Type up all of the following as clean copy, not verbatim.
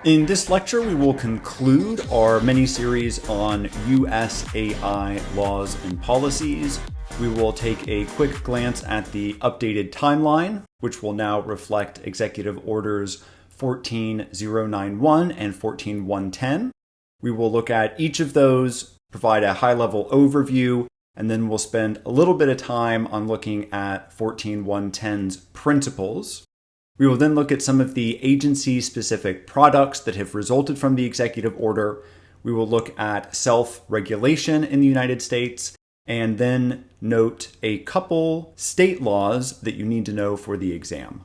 In this lecture, we will conclude our mini-series on US AI laws and policies. We will take a quick glance at the updated timeline, which will now reflect Executive Orders 14091 and 14110. We will look at each of those, provide a high-level overview, and then we'll spend a little bit of time on looking at 14110's principles. We will then look at some of the agency-specific products that have resulted from the executive order. We will look at self-regulation in the United States, and then note a couple state laws that you need to know for the exam.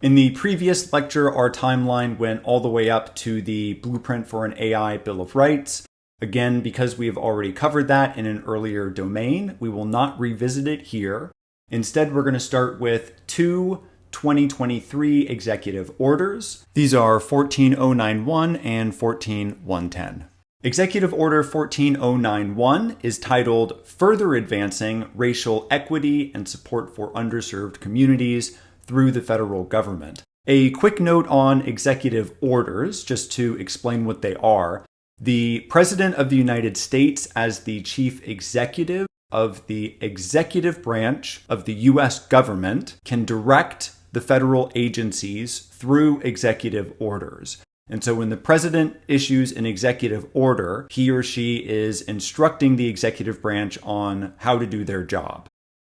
In the previous lecture, our timeline went all the way up to the Blueprint for an AI Bill of Rights. Again, because we have already covered that in an earlier domain, we will not revisit it here. Instead, we're going to start with two 2023 executive orders. These are 14091 and 14110. Executive Order 14091 is titled Further Advancing Racial Equity and Support for Underserved Communities Through the Federal Government. A quick note on executive orders, just to explain what they are. The President of the United States, as the chief executive of the executive branch of the U.S. government, can direct the federal agencies through executive orders. And so when the president issues an executive order, he or she is instructing the executive branch on how to do their job.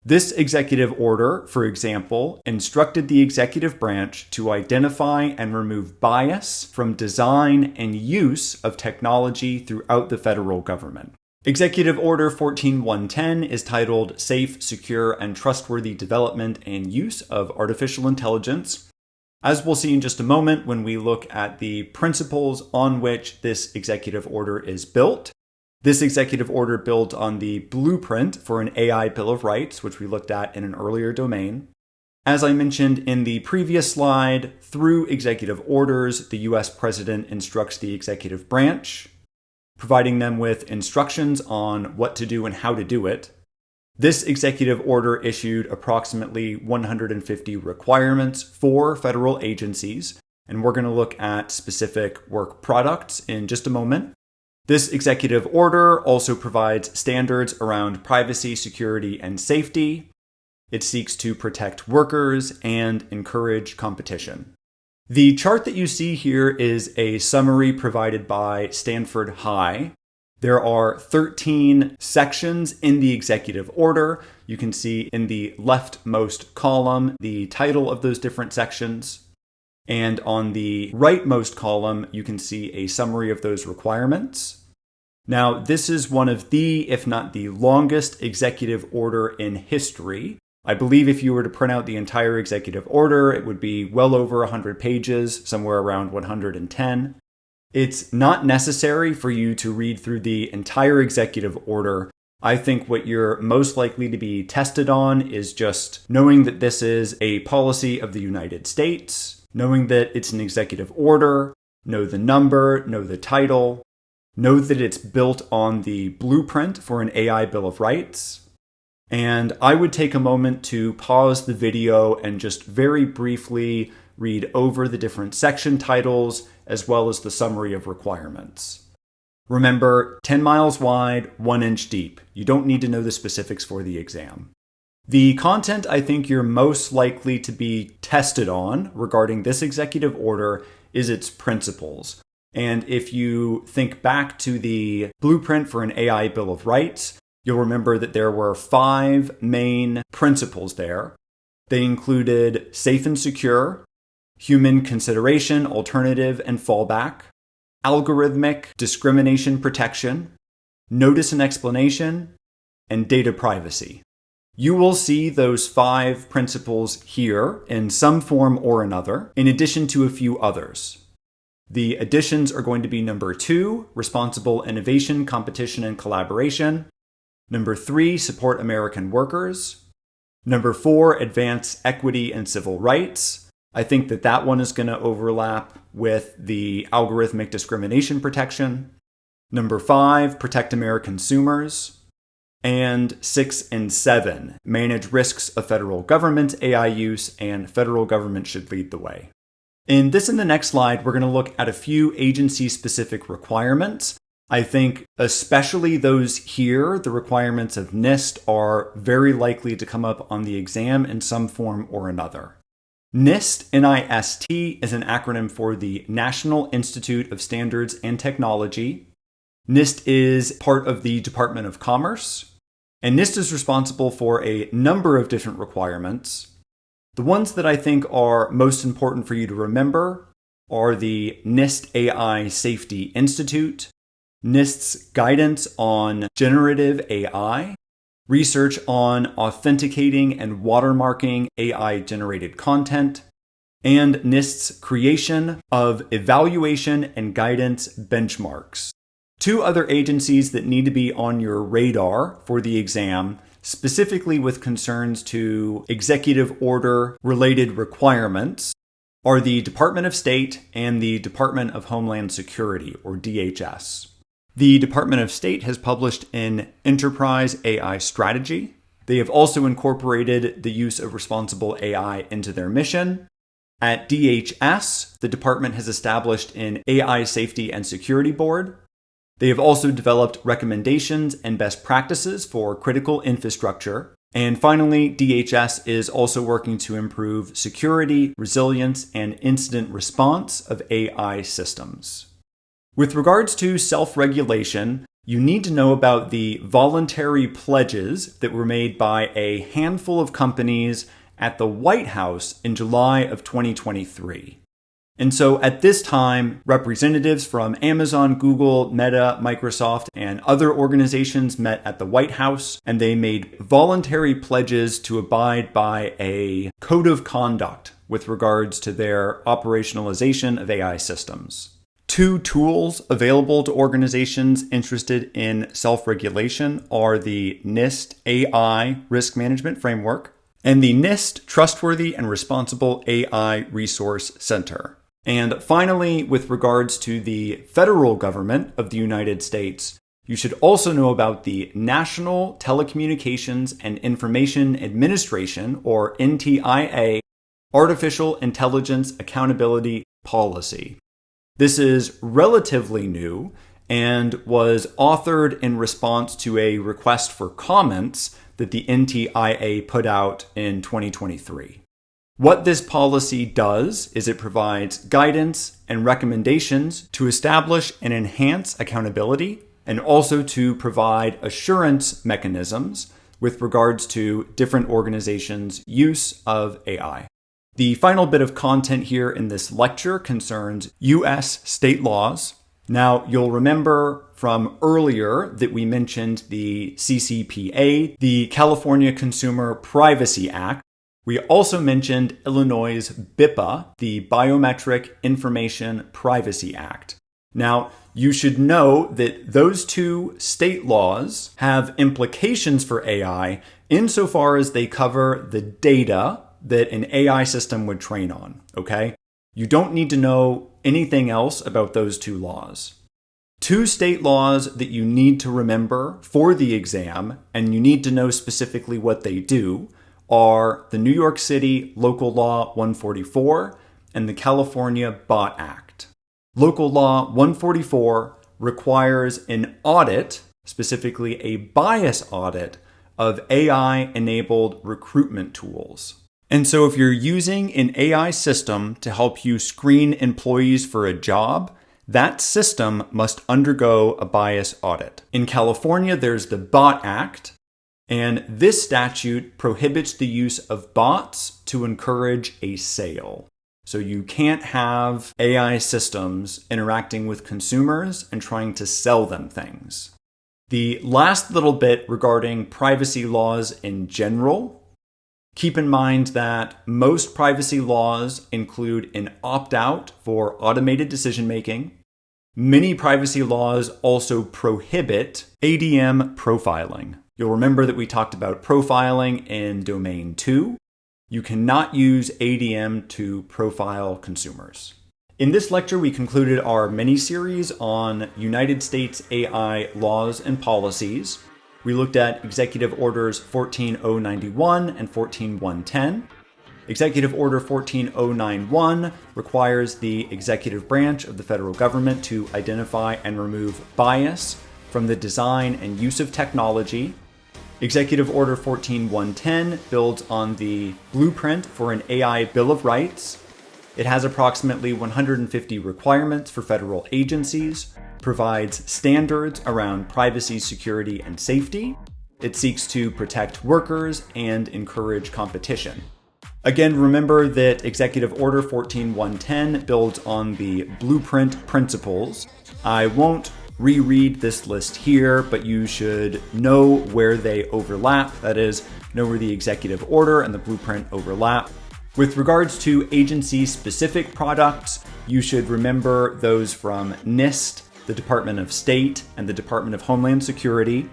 This executive order, for example, instructed the executive branch to identify and remove bias from design and use of technology throughout the federal government. Executive Order 14110 is titled Safe, Secure, and Trustworthy Development and Use of Artificial Intelligence. As we'll see in just a moment when we look at the principles on which this executive order is built. This executive order builds on the Blueprint for an AI Bill of Rights, which we looked at in an earlier domain. As I mentioned in the previous slide, through executive orders, the U.S. President instructs the executive branch, providing them with instructions on what to do and how to do it. This executive order issued approximately 150 requirements for federal agencies, and we're going to look at specific work products in just a moment. This executive order also provides standards around privacy, security, and safety. It seeks to protect workers and encourage competition. The chart that you see here is a summary provided by Stanford High. There are 13 sections in the executive order. You can see in the leftmost column the title of those different sections. And on the rightmost column, you can see a summary of those requirements. Now, this is one of the, if not the longest executive order in history. I believe if you were to print out the entire executive order, it would be well over 100 pages, somewhere around 110. It's not necessary for you to read through the entire executive order. I think what you're most likely to be tested on is just knowing that this is a policy of the United States, knowing that it's an executive order, know the number, know the title, know that it's built on the Blueprint for an AI Bill of Rights. And I would take a moment to pause the video and just very briefly read over the different section titles as well as the summary of requirements. Remember, 10 miles wide, 1 inch deep. You don't need to know the specifics for the exam. The content I think you're most likely to be tested on regarding this executive order is its principles. And if you think back to the Blueprint for an AI Bill of Rights, you'll remember that there were 5 main principles there. They included safe and secure, human consideration, alternative, and fallback, algorithmic discrimination protection, notice and explanation, and data privacy. You will see those 5 principles here in some form or another, in addition to a few others. The additions are going to be number 2, responsible innovation, competition, and collaboration. Number 3, support American workers. Number 4, advance equity and civil rights. I think that one is going to overlap with the algorithmic discrimination protection. Number 5, protect American consumers. And 6 and 7, manage risks of federal government AI use, and federal government should lead the way. In this and the next slide, we're going to look at a few agency-specific requirements. I think especially those here, the requirements of NIST, are very likely to come up on the exam in some form or another. NIST, N-I-S-T, is an acronym for the National Institute of Standards and Technology. NIST is part of the Department of Commerce, and NIST is responsible for a number of different requirements. The ones that I think are most important for you to remember are the NIST AI Safety Institute, NIST's guidance on generative AI, research on authenticating and watermarking AI-generated content, and NIST's creation of evaluation and guidance benchmarks. Two other agencies that need to be on your radar for the exam, specifically with concerns to executive order related requirements, are the Department of State and the Department of Homeland Security, or DHS. The Department of State has published an Enterprise AI Strategy. They have also incorporated the use of responsible AI into their mission. At DHS, the department has established an AI Safety and Security Board. They have also developed recommendations and best practices for critical infrastructure. And finally, DHS is also working to improve security, resilience, and incident response of AI systems. With regards to self-regulation, you need to know about the voluntary pledges that were made by a handful of companies at the White House in July of 2023. And so at this time, representatives from Amazon, Google, Meta, Microsoft, and other organizations met at the White House, and they made voluntary pledges to abide by a code of conduct with regards to their operationalization of AI systems. Two tools available to organizations interested in self-regulation are the NIST AI Risk Management Framework and the NIST Trustworthy and Responsible AI Resource Center. And finally, with regards to the federal government of the United States, you should also know about the National Telecommunications and Information Administration, or NTIA, Artificial Intelligence Accountability Policy. This is relatively new and was authored in response to a request for comments that the NTIA put out in 2023. What this policy does is it provides guidance and recommendations to establish and enhance accountability and also to provide assurance mechanisms with regards to different organizations' use of AI. The final bit of content here in this lecture concerns U.S. state laws. Now, you'll remember from earlier that we mentioned the CCPA, the California Consumer Privacy Act. We also mentioned Illinois' BIPA, the Biometric Information Privacy Act. Now, you should know that those two state laws have implications for AI insofar as they cover the data that an AI system would train on, okay? You don't need to know anything else about those two laws. Two state laws that you need to remember for the exam, and you need to know specifically what they do, are the New York City Local Law 144 and the California Bot Act. Local Law 144 requires an audit, specifically a bias audit, of AI-enabled recruitment tools. And so if you're using an AI system to help you screen employees for a job, that system must undergo a bias audit. In California, there's the Bot Act, and this statute prohibits the use of bots to encourage a sale. So you can't have AI systems interacting with consumers and trying to sell them things. The last little bit regarding privacy laws in general, keep in mind that most privacy laws include an opt-out for automated decision-making. Many privacy laws also prohibit ADM profiling. You'll remember that we talked about profiling in Domain 2. You cannot use ADM to profile consumers. In this lecture, we concluded our mini-series on United States AI laws and policies. We looked at Executive Orders 14091 and 14110. Executive Order 14091 requires the executive branch of the federal government to identify and remove bias from the design and use of technology. Executive Order 14110 builds on the blueprint for an AI Bill of Rights. It has approximately 150 requirements for federal agencies, provides standards around privacy, security, and safety. It seeks to protect workers and encourage competition. Again, remember that Executive Order 14110 builds on the blueprint principles. I won't reread this list here, but you should know where they overlap. That is, know where the executive order and the blueprint overlap. With regards to agency-specific products, you should remember those from NIST, the Department of State, and the Department of Homeland Security.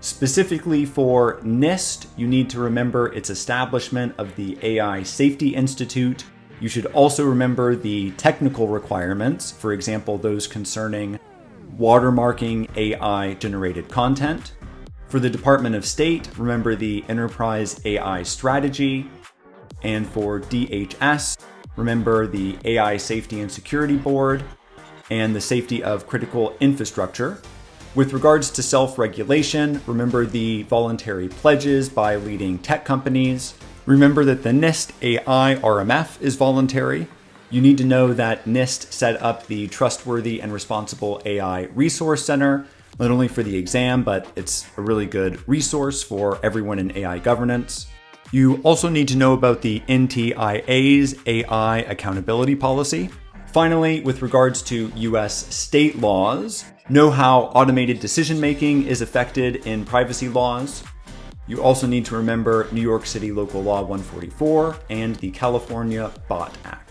Specifically for NIST, you need to remember its establishment of the AI Safety Institute. You should also remember the technical requirements, for example, those concerning watermarking AI-generated content. For the Department of State, remember the Enterprise AI Strategy. And for DHS, remember the AI Safety and Security Board and the safety of critical infrastructure. With regards to self-regulation, remember the voluntary pledges by leading tech companies. Remember that the NIST AI RMF is voluntary. You need to know that NIST set up the Trustworthy and Responsible AI Resource Center, not only for the exam, but it's a really good resource for everyone in AI governance. You also need to know about the NTIA's AI Accountability Policy. Finally, with regards to US state laws, know how automated decision-making is affected in privacy laws. You also need to remember New York City Local Law 144 and the California Bot Act.